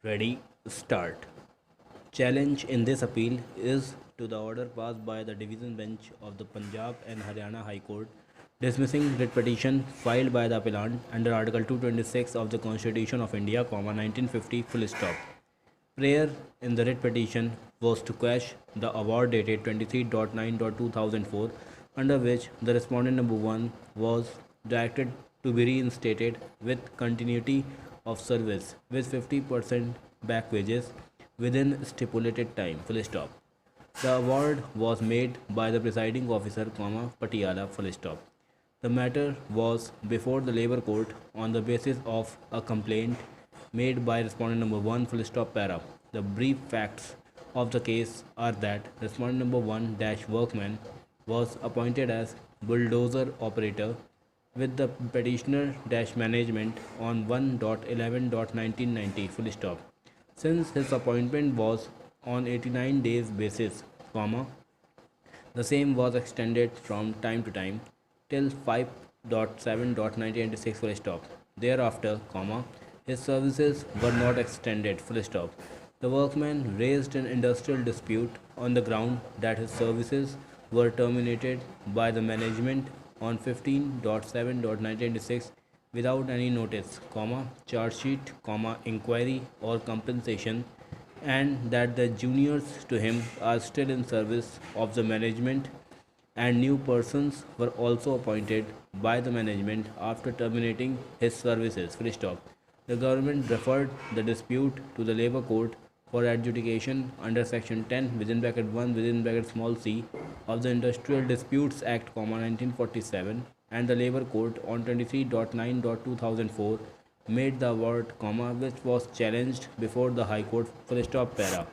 Ready, start. Challenge in this appeal is to the order passed by the division bench of the Punjab and Haryana High Court dismissing writ petition filed by the appellant under Article 226 of the Constitution of India, 1950, full stop. Prayer in the writ petition was to quash the award dated 23.9.2004, under which the respondent number 1 was directed to be reinstated with continuity of service with 50% back wages within stipulated time, full stop. The award was made by the presiding officer, Patiala, full stop. The matter was before the Labour Court on the basis of a complaint made by respondent number 1, full stop para. The brief facts of the case are that respondent number 1 dash workman was appointed as bulldozer operator with the petitioner dash management on 1.11.1990, full stop. Since his appointment was on 89 days basis, the same was extended from time to time till 5.7.1996, full stop. Thereafter, his services were not extended, full stop. The workman raised an industrial dispute on the ground that his services were terminated by the management on 15.7.1996 without any notice, charge sheet, inquiry or compensation, and that the juniors to him are still in service of the management and new persons were also appointed by the management after terminating his services, full stop. The government referred the dispute to the Labour Court for adjudication under section 10 (1) small c of the Industrial Disputes Act, 1947, and the Labour Court on 23.9.2004 made the award, which was challenged before the High Court, full stop para.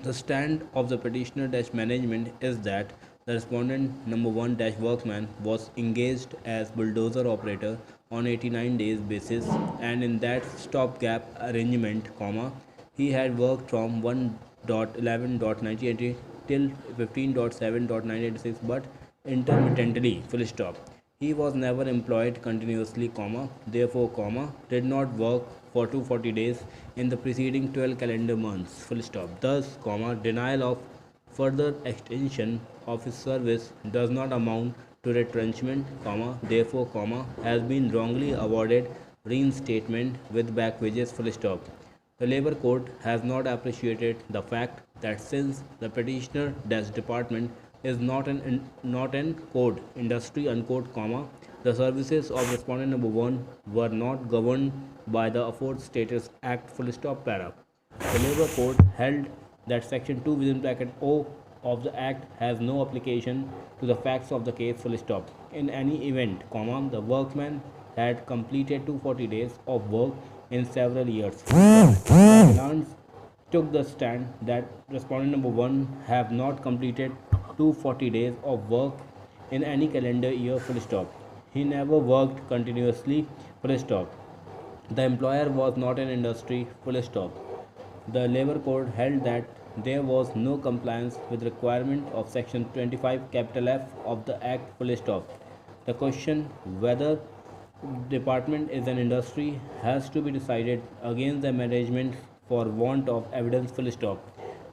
The stand of the petitioner dash management is that the respondent number 1 dash workman was engaged as bulldozer operator on 89 days basis, and in that stopgap arrangement, he had worked from 1.11.1980 till 15.7.1986 but intermittently, full stop. He was never employed continuously, therefore, did not work for 240 days in the preceding 12 calendar months, full stop. Thus, denial of further extension of his service does not amount to retrenchment, therefore, has been wrongly awarded reinstatement with back wages, full stop. The Labour Court has not appreciated the fact that since the petitioner dash department is not an code industry unquote, the services of respondent number 1 were not governed by the aforementioned Act, full stop para. The Labour Court held that section 2 (o) of the Act has no application to the facts of the case, full stop. In any event, the workman had completed 240 days of work in several years. The took the stand that respondent number 1 have not completed 240 days of work in any calendar year, full stop. He never worked continuously, full stop. The employer was not an industry, full stop. The Labour Court held that there was no compliance with requirement of section 25 capital F of the Act, full stop. The question whether department is an industry has to be decided against the management for want of evidence, full stop.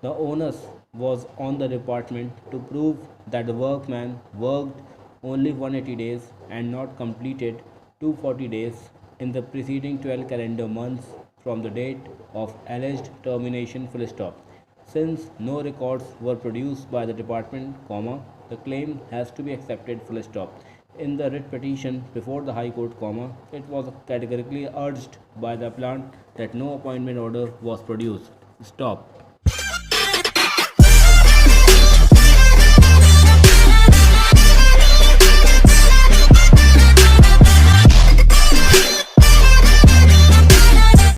The onus was on the department to prove that the workman worked only 180 days and not completed 240 days in the preceding 12 calendar months from the date of alleged termination, full stop. Since no records were produced by the department, the claim has to be accepted, full stop. In the writ petition before the High Court, it was categorically urged by the appellant that no appointment order was produced. Stop.